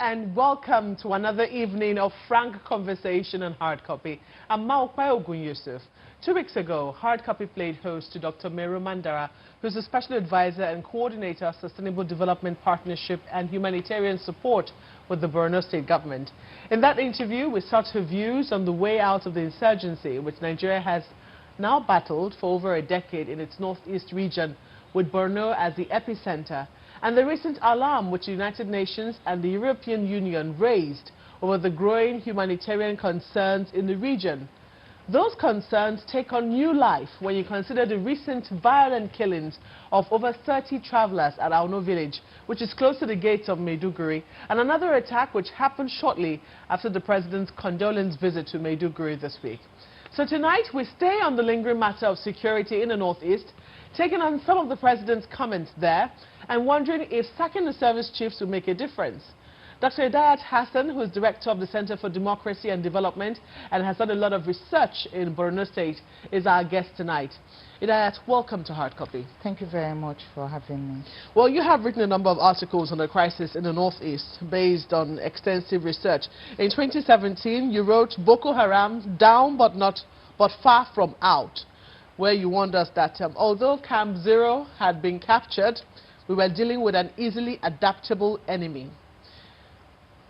and welcome to another evening of frank conversation and hard copy. I'm Maokwe Ogun Yusuf. 2 weeks ago, hard copy played host to Dr. Meru Mandara, who's a special advisor and coordinator of Sustainable Development Partnership and Humanitarian Support with the Borno State government. In that interview, we sought her views on the way out of the insurgency, which Nigeria has now battled for over a decade in its northeast region, with Borno as the epicenter, and the recent alarm which the United Nations and the European Union raised over the growing humanitarian concerns in the region. Those concerns take on new life when you consider the recent violent killings of over 30 travelers at Auno village, which is close to the gates of Maiduguri, and another attack which happened shortly after the president's condolence visit to Maiduguri this week. So tonight, we stay on the lingering matter of security in the northeast, taking on some of the president's comments there, and wondering if sacking the service chiefs will make a difference. Dr. Idayat Hassan, who is director of the Center for Democracy and Development and has done a lot of research in Borno State, is our guest tonight. Idayat, welcome to Hard Copy. Thank you very much for having me. Well, you have written a number of articles on the crisis in the northeast based on extensive research. In 2017, you wrote Boko Haram down but far from out, where you warned us that although Camp Zero had been captured, we were dealing with an easily adaptable enemy.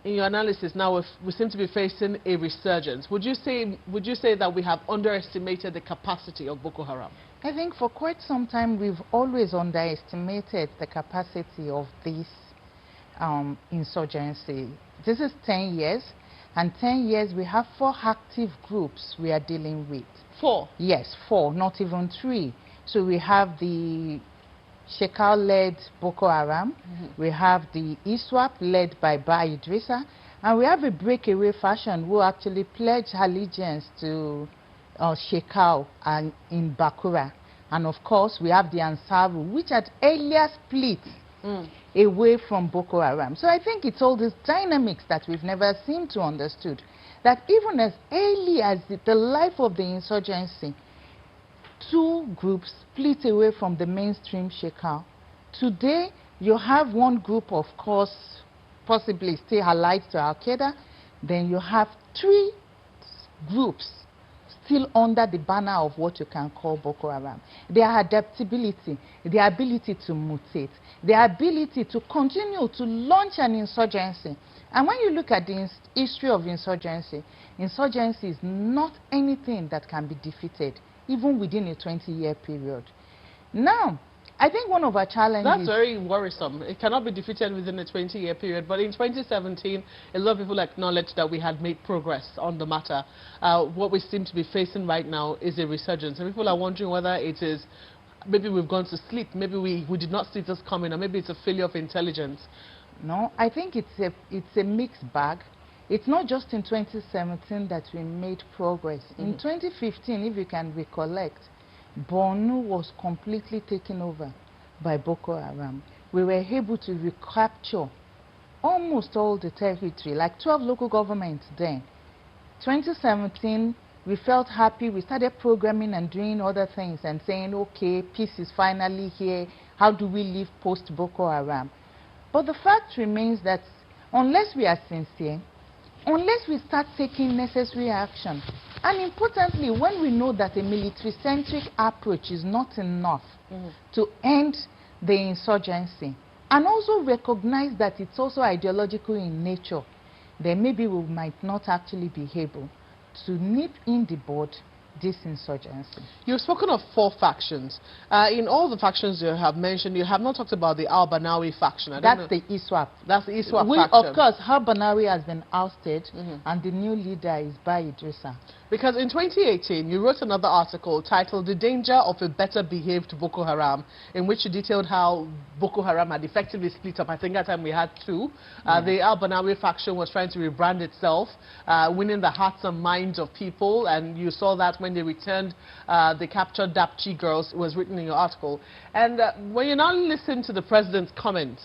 In your analysis now, we seem to be facing a resurgence. Would you say that we have underestimated the capacity of Boko Haram? I think for quite some time we've always underestimated the capacity of this insurgency. This is 10 years, and 10 years we have 4 active groups we are dealing with. 4? Yes, 4, not even 3. So we have the Shekau-led Boko Haram, we have the ISWAP led by Ba Idrissa, and we have a breakaway faction who actually pledged allegiance to Shekau and in Bakura. And of course, we have the Ansaru, which had earlier split away from Boko Haram. So I think it's all these dynamics that we've never seemed to understood, that even as early as the life of the insurgency, 2 groups split away from the mainstream Shekau. Today, you have one group, of course, possibly still allied to Al-Qaeda. Then you have 3 groups still under the banner of what you can call Boko Haram. Their adaptability, their ability to mutate, their ability to continue to launch an insurgency. And when you look at the history of insurgency, insurgency is not anything that can be defeated, even within a 20-year period. Now, I think one of our challenges... That's very worrisome. It cannot be defeated within a 20-year period. But in 2017, a lot of people acknowledged that we had made progress on the matter. What we seem to be facing right now is a resurgence. And people are wondering whether it is... Maybe we've gone to sleep. Maybe we did not see this coming. Or maybe it's a failure of intelligence. No, I think it's a mixed bag. It's not just in 2017 that we made progress. In 2015, if you can recollect, Borno was completely taken over by Boko Haram. We were able to recapture almost all the territory, like 12 local governments then. 2017, we felt happy. We started programming and doing other things and saying, okay, peace is finally here. How do we live post-Boko Haram? But the fact remains that unless we are sincere, unless we start taking necessary action, and importantly, when we know that a military-centric approach is not enough to end the insurgency, and also recognize that it's also ideological in nature, then maybe we might not actually be able to nip in the bud this insurgency. You've spoken of 4 factions. In all the factions you have mentioned, you have not talked about the Al-Banawi faction. That's the ISWAP. That's the ISWAP faction. Of course, Al-Banawi has been ousted, and the new leader is Ba Idrissa. Because in 2018, you wrote another article titled The Danger of a Better Behaved Boko Haram, in which you detailed how Boko Haram had effectively split up. I think at that time we had 2. The Al-Banawi faction was trying to rebrand itself, winning the hearts and minds of people, and you saw that when they returned the captured Dapchi girls. It was written in your article. And when you now listen to the president's comments,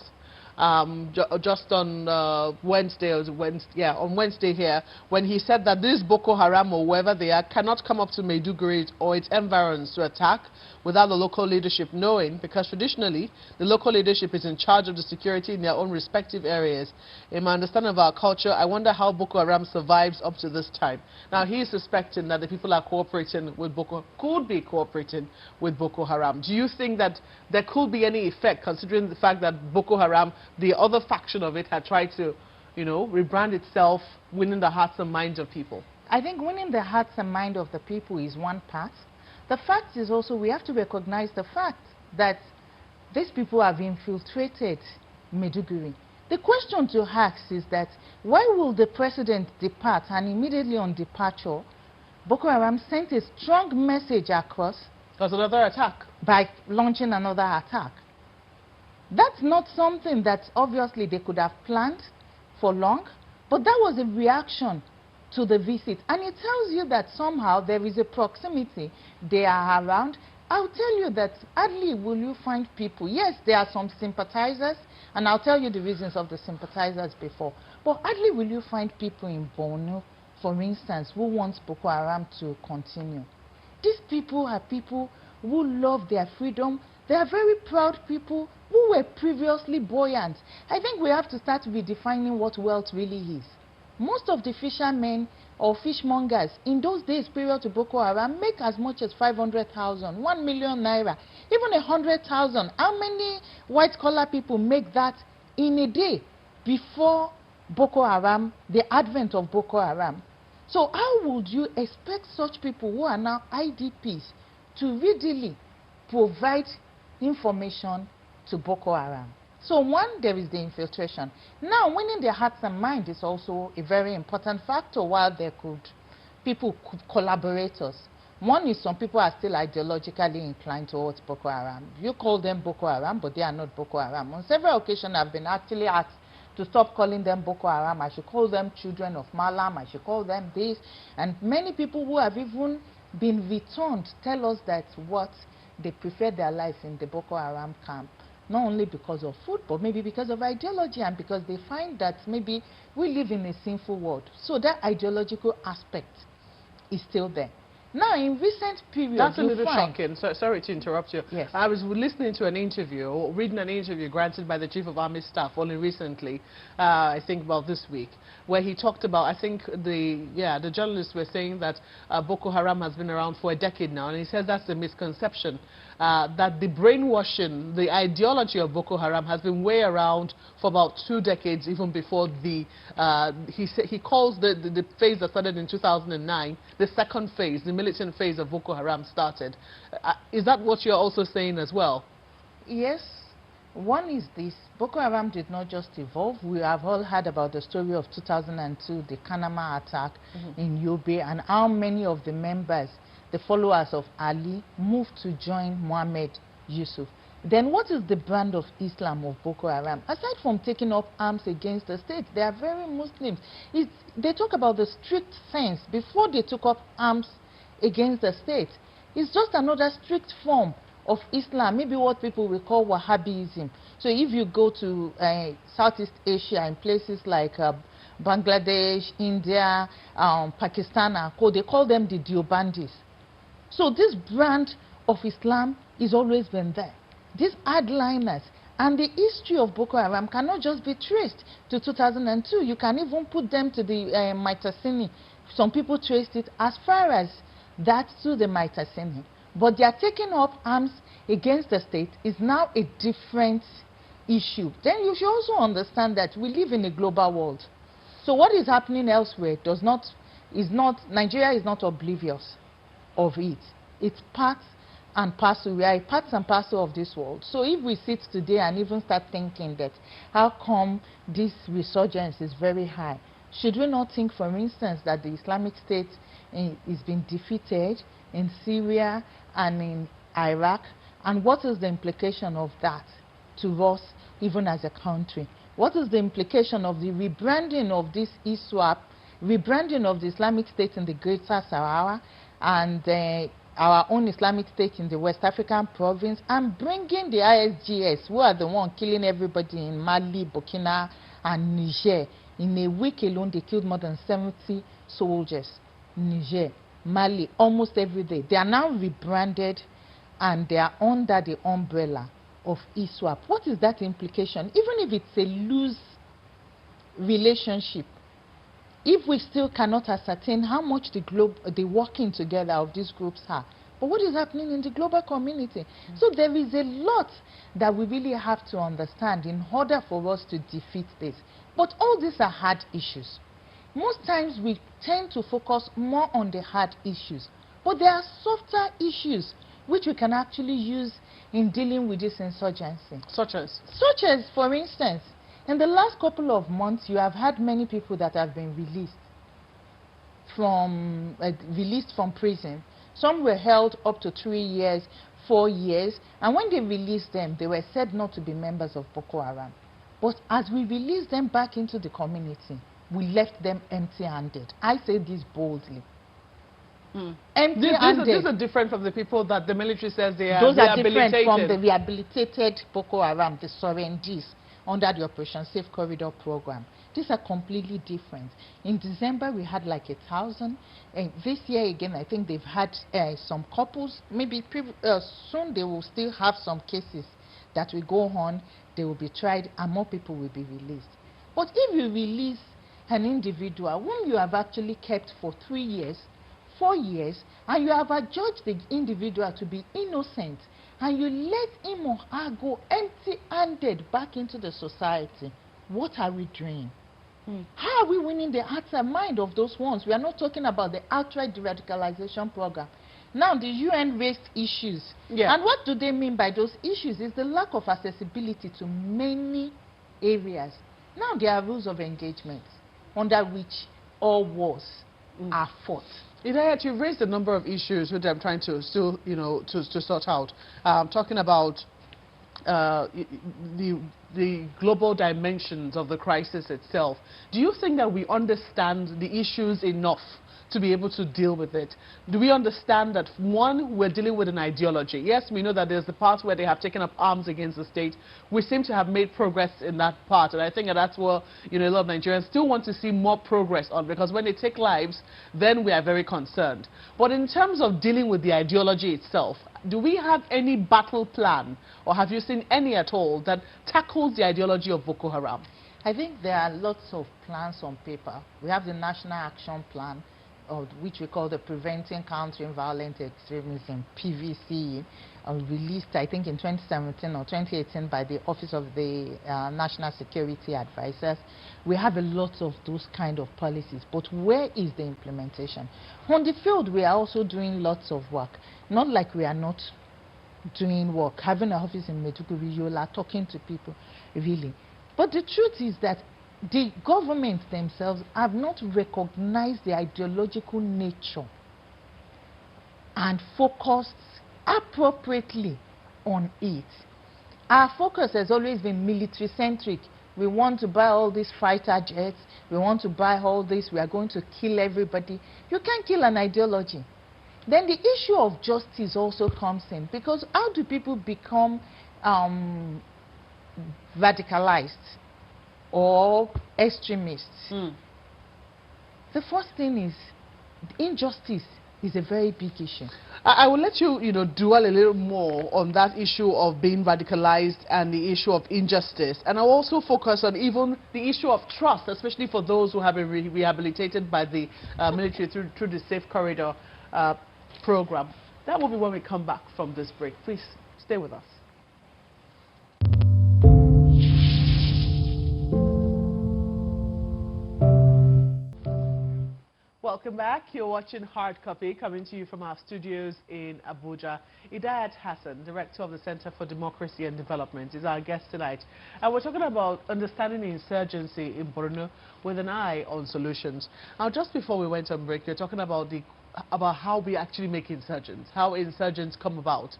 just on Wednesday, on Wednesday here, when he said that this Boko Haram or wherever they are cannot come up to Maiduguri or its environs to attack without the local leadership knowing, because traditionally the local leadership is in charge of the security in their own respective areas. In my understanding of our culture, I wonder how Boko Haram survives up to this time. Now, he is suspecting that the people are cooperating with could be cooperating with Boko Haram. Do you think that there could be any effect, considering the fact that Boko Haram, the other faction of it, had tried to, you know, rebrand itself, winning the hearts and minds of people? I think winning the hearts and minds of the people is one part. The fact is also we have to recognize the fact that these people have infiltrated Maiduguri. The question to ask is that why will the president depart, and immediately on departure, Boko Haram sent a strong message across? That's another attack. By launching another attack. That's not something that obviously they could have planned for long, but that was a reaction to the visit. And it tells you that somehow there is a proximity. They are around. I'll tell you that hardly will you find people. Yes, there are some sympathizers, and I'll tell you the reasons of the sympathizers before. But hardly will you find people in Borno, for instance, who want Boko Haram to continue. These people are people who love their freedom. They are very proud people who were previously buoyant. I think we have to start redefining what wealth really is. Most of the fishermen or fishmongers in those days prior to Boko Haram make as much as 500,000, 1 million naira, even 100,000. How many white-collar people make that in a day before Boko Haram, the advent of Boko Haram? So how would you expect such people who are now IDPs to readily provide information to Boko Haram? So one, there is the infiltration. Now, winning their hearts and minds is also a very important factor, while people could collaborate us. One is some people are still ideologically inclined towards Boko Haram. You call them Boko Haram, but they are not Boko Haram. On several occasions, I've been actually asked to stop calling them Boko Haram. I should call them children of Malam. I should call them this. And many people who have even been returned tell us that what they prefer their lives in the Boko Haram camp. Not only because of food, but maybe because of ideology, and because they find that maybe we live in a sinful world. So that ideological aspect is still there. Now, in recent periods, that's a little shocking. So, sorry to interrupt you. Yes. I was listening to an interview, or reading an interview granted by the Chief of Army Staff only recently, I think about this week, where he talked about, I think the journalists were saying that Boko Haram has been around for a decade now, and he says that's a misconception, that the brainwashing, the ideology of Boko Haram has been way around for about 2 decades, even before the, he calls the phase that started in 2009, the second phase, the militant phase of Boko Haram started. Is that what you're also saying as well? Yes. One is this: Boko Haram did not just evolve. We have all heard about the story of 2002, the Kanama attack in Yobe, and how many of the members, the followers of Ali, moved to join Mohammed Yusuf. Then what is the brand of Islam of Boko Haram? Aside from taking up arms against the state, they are very Muslims. They talk about the strict fence before they took up arms against the state. It's just another strict form of Islam, maybe what people will call Wahhabism. So if you go to Southeast Asia and places like Bangladesh, India, Pakistan, they call them the Deobandis. So this brand of Islam is always been there. These hardliners, and the history of Boko Haram cannot just be traced to 2002. You can even put them to the Maitasini. Some people traced it as far as that to the Maitasini. But they are taking up arms against the state is now a different issue. Then you should also understand that we live in a global world. So what is happening elsewhere Nigeria is not oblivious of it. It's part and parcel. We are parts and parcel of this world. So if we sit today and even start thinking that how come this resurgence is very high, should we not think, for instance, that the Islamic State is being defeated in Syria and in Iraq? And what is the implication of that to us, even as a country? What is the implication of the rebranding of this ISWAP, rebranding of the Islamic State in the Greater Sahara, and our own Islamic State in the West African province, and bringing the ISGS, who are the one killing everybody in Mali, Burkina, and Niger. In a week alone, they killed more than 70 soldiers. Niger, Mali, almost every day. They are now rebranded, and they are under the umbrella of ISWAP. What is that implication? Even if it's a loose relationship, if we still cannot ascertain how much the working together of these groups are, but what is happening in the global community? So there is a lot that we really have to understand in order for us to defeat this. But all these are hard issues. Most times we tend to focus more on the hard issues, but there are softer issues which we can actually use in dealing with this insurgency. Such as? Such as, for instance, in the last couple of months, you have had many people that have been released from prison. Some were held up to 3 years, 4 years, and when they released them, they were said not to be members of Boko Haram. But as we released them back into the community, we left them empty-handed. I say this boldly. Empty-handed. These are different from the people that the military says they are Those rehabilitated. are different from the rehabilitated Boko Haram, the surrendees, under the Operation Safe Corridor program. These are completely different. In December, we had like 1,000. And this year, again, I think they've had some couples. Maybe soon they will still have some cases that will go on. They will be tried, and more people will be released. But if you release an individual whom you have actually kept for 3 years, 4 years, and you have adjudged the individual to be innocent, and you let him or her go empty-handed back into the society, what are we doing? How are we winning the hearts and mind of those ones? We are not talking about the outright de-radicalization program. Now, the UN raised issues. Yeah. And what do they mean by those issues? It's the lack of accessibility to many areas. Now, there are rules of engagement under which all wars are fought. Idayat, you've raised a number of issues which I'm trying to still, to sort out. Talking about the global dimensions of the crisis itself. Do you think that we understand the issues enough to be able to deal with it? Do we understand that, one, we're dealing with an ideology? Yes, we know that there's the part where they have taken up arms against the state. We seem to have made progress in that part, and I think that's where a lot of Nigerians still want to see more progress on, because when they take lives, then we are very concerned. But in terms of dealing with the ideology itself, do we have any battle plan, or have you seen any at all, that tackles the ideology of Boko Haram? I think there are lots of plans on paper. We have the National Action Plan, which we call the Preventing Countering Violent Extremism, PVC, released, I think, in 2017 or 2018 by the Office of the National Security Advisors. We have a lot of those kind of policies, but where is the implementation? On the field, we are also doing lots of work. Not like we are not doing work, having an office in Maiduguri, Yola, talking to people, really. But the truth is that the government themselves have not recognized the ideological nature and focused appropriately on it. Our focus has always been military-centric. We want to buy all these fighter jets. We want to buy all this. We are going to kill everybody. You can't kill an ideology. Then the issue of justice also comes in, because how do people become radicalized or extremists? The first thing is injustice is a very big issue. I will let you, dwell a little more on that issue of being radicalized and the issue of injustice. And I'll also focus on even the issue of trust, especially for those who have been rehabilitated by the military through the Safe Corridor program. That will be when we come back from this break. Please stay with us. Welcome back. You're watching Hard Copy, coming to you from our studios in Abuja. Idayat Hassan, Director of the Center for Democracy and Development, is our guest tonight. And we're talking about understanding the insurgency in Borno with an eye on solutions. Now, just before we went on break, you're talking about how we actually make insurgents, how insurgents come about.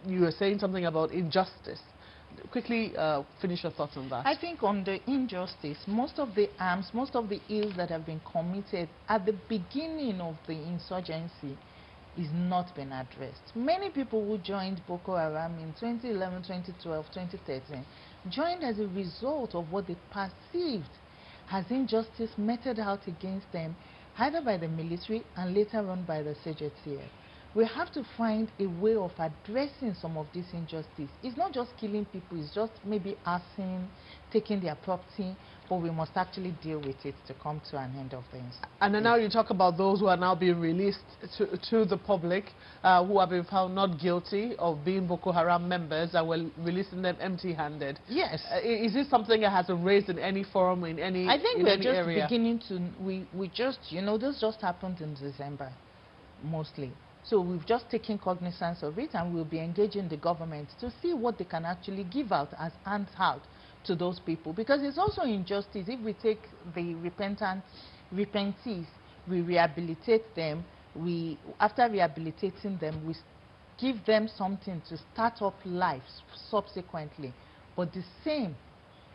You were saying something about injustice. Quickly finish your thoughts on that. I think on the injustice, most of the arms, most of the ills that have been committed at the beginning of the insurgency is not being addressed. Many people who joined Boko Haram in 2011, 2012, 2013 joined as a result of what they perceived as injustice meted out against them, either by the military and later on by the CJTF. We have to find a way of addressing some of this injustice. It's not just killing people, it's just maybe arson, taking their property, but we must actually deal with it to come to an end of things. And then now you talk about those who are now being released to the public, who have been found not guilty of being Boko Haram members, and we're releasing them empty-handed. Yes. Is this something that has been raised in any forum, in any area? I think we're just beginning to, we just, you know, this just happened in December, mostly. So we've just taken cognizance of it, and we'll be engaging the government to see what they can actually give out as hands out to those people. Because it's also injustice if we take the repentees, we rehabilitate them, after rehabilitating them, we give them something to start up lives subsequently. But the same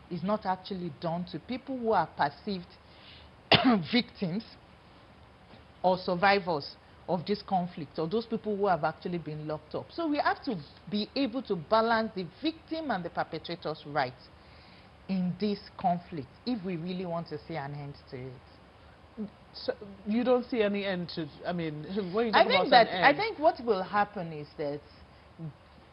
is not actually done to people who are perceived victims or survivors of this conflict, or those people who have actually been locked up. So we have to be able to balance the victim and the perpetrator's rights in this conflict if we really want to see an end to it. So you don't see any end to, I mean, when you I talk think about that an end, I think what will happen is that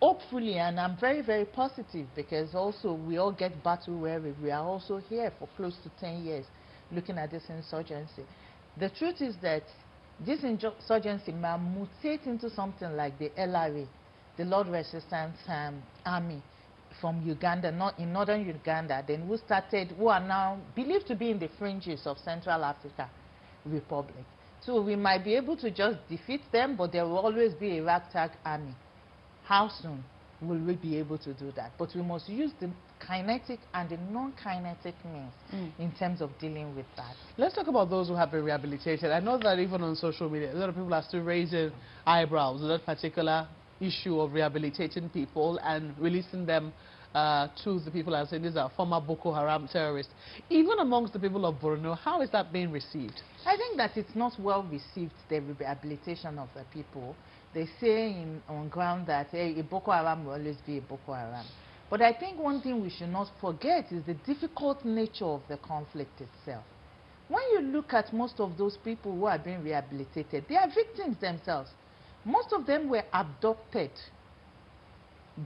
hopefully, and I'm very, very positive, because also we all get battle weary. We are also here for close to 10 years looking at this insurgency. The truth is that this insurgency may mutate into something like the LRA, the Lord Resistance Army from Uganda, not in northern Uganda, then who are now believed to be in the fringes of Central Africa Republic. So we might be able to just defeat them, but there will always be a ragtag army. How soon will we be able to do that? But we must use the kinetic and the non-kinetic means in terms of dealing with that. Let's talk about those who have been rehabilitated. I know that even on social media, a lot of people are still raising eyebrows on that particular issue of rehabilitating people and releasing them to the people as saying these are former Boko Haram terrorists. Even amongst the people of Borno, how is that being received? I think that it's not well received, the rehabilitation of the people. They say on ground that, hey, a Boko Haram will always be a Boko Haram. But I think one thing we should not forget is the difficult nature of the conflict itself. When you look at most of those people who are being rehabilitated, they are victims themselves. Most of them were abducted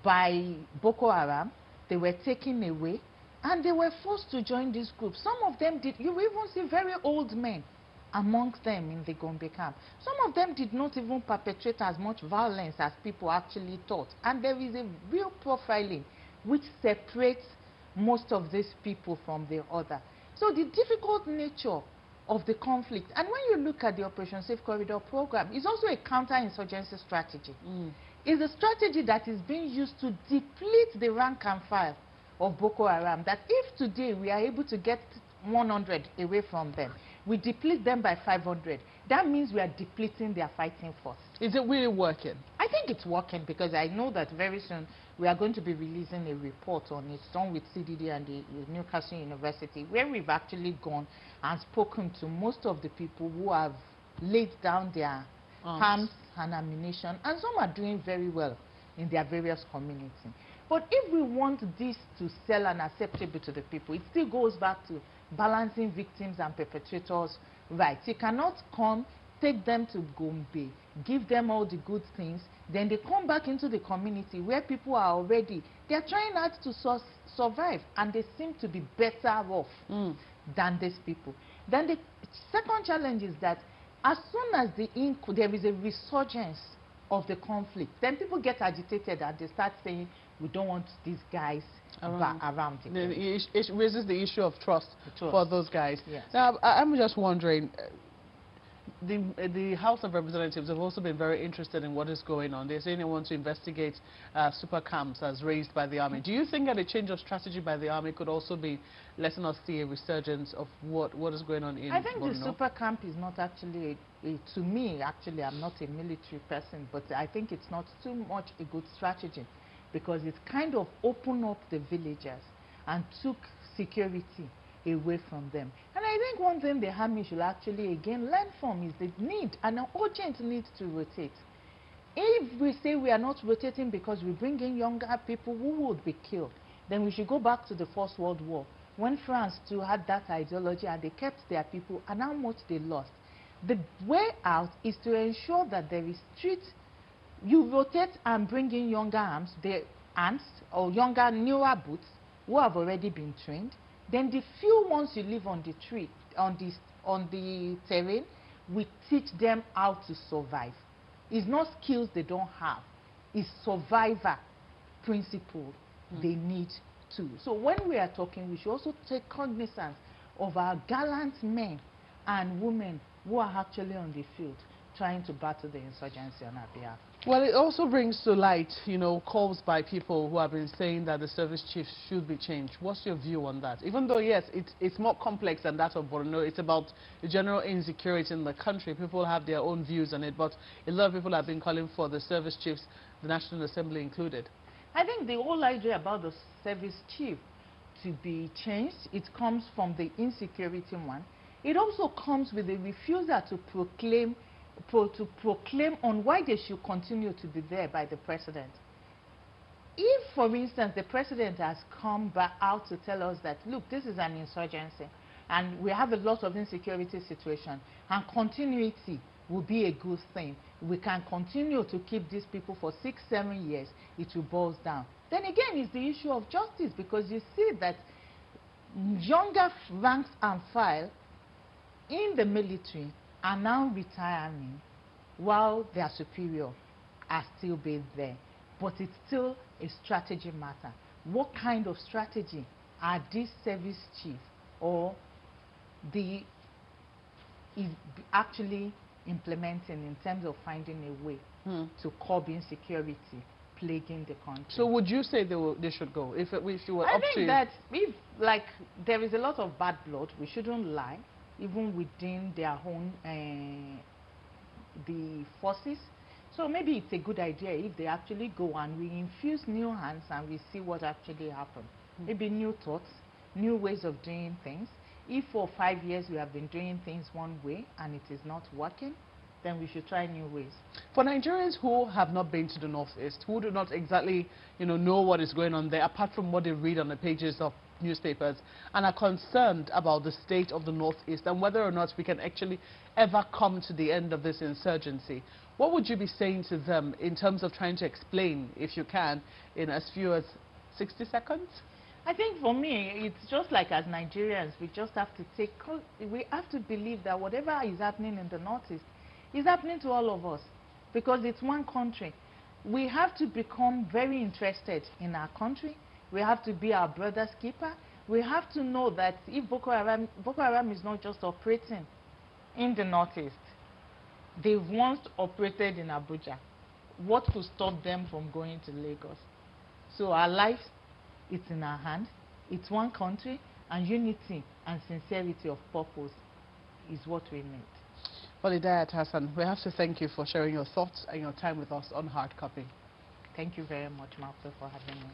by Boko Haram. They were taken away, and they were forced to join this group. Some of them did. You even see very old men amongst them in the Gombe camp. Some of them did not even perpetrate as much violence as people actually thought. And there is a real profiling which separates most of these people from the other. So the difficult nature of the conflict, and when you look at the Operation Safe Corridor program, it's also a counter-insurgency strategy. It's a strategy that is being used to deplete the rank and file of Boko Haram. That if today we are able to get 100 away from them, we deplete them by 500. That means we are depleting their fighting force. Is it really working? I think it's working, because I know that very soon we are going to be releasing a report on it, done with CDD and the Newcastle University, where we've actually gone and spoken to most of the people who have laid down their arms and ammunition, and some are doing very well in their various communities. But if we want this to sell and acceptable to the people, it still goes back to balancing victims and perpetrators' rights. You cannot come, take them to Gombe, give them all the good things, then they come back into the community where people are already, they're trying hard to survive, and they seem to be better off than these people. Then the second challenge is that as soon as there is a resurgence of the conflict, then people get agitated and they start saying, we don't want these guys around again. It raises the issue of trust for those guys. Yes. Now, I'm just wondering, the House of Representatives have also been very interested in what is going on. They're saying they want to investigate super camps as raised by the army. Do you think that a change of strategy by the army could also be letting us see a resurgence of what is going on in I think Borno? the super camp is not actually, to me, actually, I'm not a military person, but I think it's not too much a good strategy, because it kind of opened up the villagers and took security away from them. And I think one thing the army should actually again learn from is the need, and an urgent need, to rotate. If we say we are not rotating because we bring in younger people who would be killed, then we should go back to the First World War, when France too had that ideology and they kept their people and how much they lost. The way out is to ensure that there is street. You rotate and bring in younger arms, or younger, newer boots who have already been trained. Then the few ones you leave on the tree, on the terrain, we teach them how to survive. It's not skills they don't have. It's survivor principle they need to. So when we are talking, we should also take cognizance of our gallant men and women who are actually on the field trying to battle the insurgency on our behalf. Well, it also brings to light, you know, calls by people who have been saying that the service chiefs should be changed. What's your view on that? Even though, yes, it's more complex than that of Borno. It's about the general insecurity in the country. People have their own views on it, but a lot of people have been calling for the service chiefs, the National Assembly included. I think the whole idea about the service chief to be changed, it comes from the insecurity one. It also comes with the refusal to proclaim on why they should continue to be there by the president. If, for instance, the president has come back out to tell us that, look, this is an insurgency and we have a lot of insecurity situation and continuity will be a good thing, we can continue to keep these people for 6-7 years, it will boil down. Then again, it's the issue of justice, because you see that younger ranks and file in the military are now retiring while their superior are still being there. But it's still a strategy matter. What kind of strategy are these service chiefs or is actually implementing in terms of finding a way to curb insecurity plaguing the country? So would you say they should go? If you were up to... I think that if, like, there is a lot of bad blood, we shouldn't lie, even within their own the forces. So maybe it's a good idea if they actually go and we infuse new hands and we see what actually happens. Maybe new thoughts, new ways of doing things. If for 5 years we have been doing things one way and it is not working, then we should try new ways. For Nigerians who have not been to the Northeast, who do not exactly, know what is going on there, apart from what they read on the pages of newspapers, and are concerned about the state of the Northeast and whether or not we can actually ever come to the end of this insurgency, what would you be saying to them in terms of trying to explain, if you can, in as few as 60 seconds? I think for me, it's just like as Nigerians, we just have to we have to believe that whatever is happening in the Northeast is happening to all of us, because it's one country. We have to become very interested in our country. We have to be our brother's keeper. We have to know that if Boko Haram is not just operating in the Northeast, they've once operated in Abuja. What could stop them from going to Lagos? So our lives, it's in our hand. It's one country, and unity and sincerity of purpose is what we need. Well, Idayat Hassan, we have to thank you for sharing your thoughts and your time with us on Hard Copy. Thank you very much, Martha, for having me.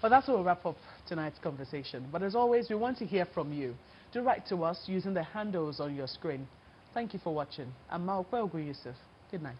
Well, that's where we'll wrap up tonight's conversation. But as always, we want to hear from you. Do write to us using the handles on your screen. Thank you for watching. I'm Maokwe Ogun Yusuf. Good night.